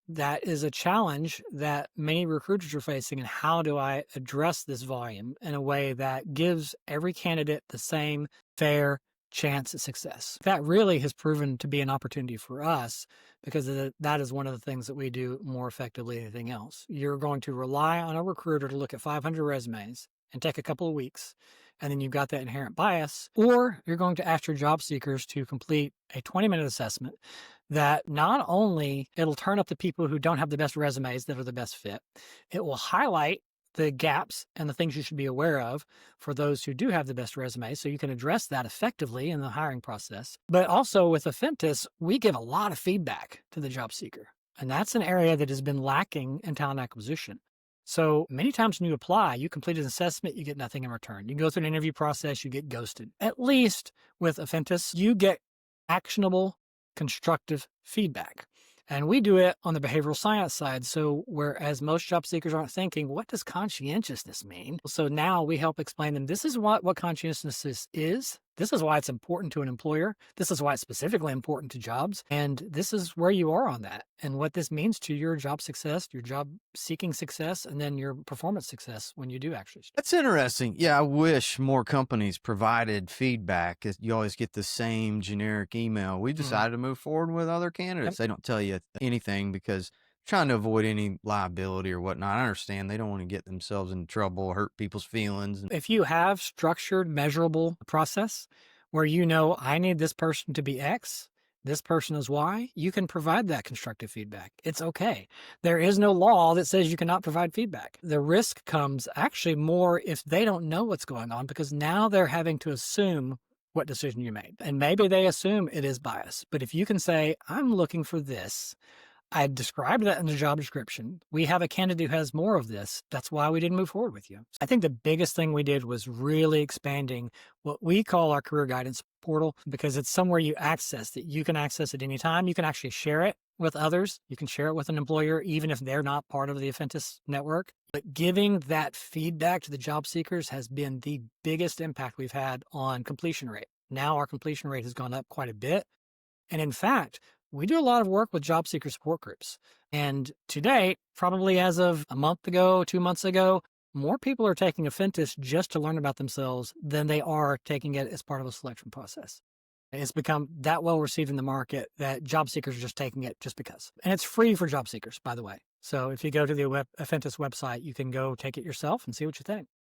that is a challenge that many recruiters are facing. And how do I address this volume in a way that gives every candidate the same fair chance at success? That really has proven to be an opportunity for us because that is one of the things that we do more effectively than anything else. You're going to rely on a recruiter to look at 500 resumes and take a couple of weeks, and then you've got that inherent bias, or you're going to ask your job seekers to complete a 20-minute assessment that not only it'll turn up the people who don't have the best resumes that are the best fit, it will highlight the gaps and the things you should be aware of for those who do have the best resumes, so you can address that effectively in the hiring process. But also with Affintus, we give a lot of feedback to the job seeker, and that's an area that has been lacking in talent acquisition. So many times when you apply, you complete an assessment, you get nothing in return. You go through an interview process, you get ghosted. At least with Affintus, you get actionable, constructive feedback. And we do it on the behavioral science side. So whereas most job seekers aren't thinking, what does conscientiousness mean? So now we help explain them, this is what conscientiousness is. This is why it's important to an employer. This is why it's specifically important to jobs. And this is where you are on that and what this means to your job success, your job seeking success, and then your performance success when you do actually. That's interesting. Yeah, I wish more companies provided feedback. 'Cause you always get the same generic email. We decided to move forward with other candidates. They don't tell you anything because trying to avoid any liability or whatnot. I understand they don't want to get themselves in trouble or hurt people's feelings. If you have structured, measurable process where you know I need this person to be X, this person is Y, you can provide that constructive feedback. It's okay. There is no law that says you cannot provide feedback. The risk comes actually more if they don't know what's going on, because now they're having to assume what decision you made. And maybe they assume it is bias. But if you can say, I'm looking for this, I described that in the job description. We have a candidate who has more of this. That's why we didn't move forward with you. I think the biggest thing we did was really expanding what we call our career guidance portal, because it's somewhere you access that you can access at any time. You can actually share it with others. You can share it with an employer, even if they're not part of the Affintus network. But giving that feedback to the job seekers has been the biggest impact we've had on completion rate. Now our completion rate has gone up quite a bit. And in fact, we do a lot of work with job seeker support groups. And to date, probably as of a month ago, 2 months ago, more people are taking Affintus just to learn about themselves than they are taking it as part of a selection process. It's become that well received in the market that job seekers are just taking it just because. And it's free for job seekers, by the way. So if you go to the Affintus website, you can go take it yourself and see what you think.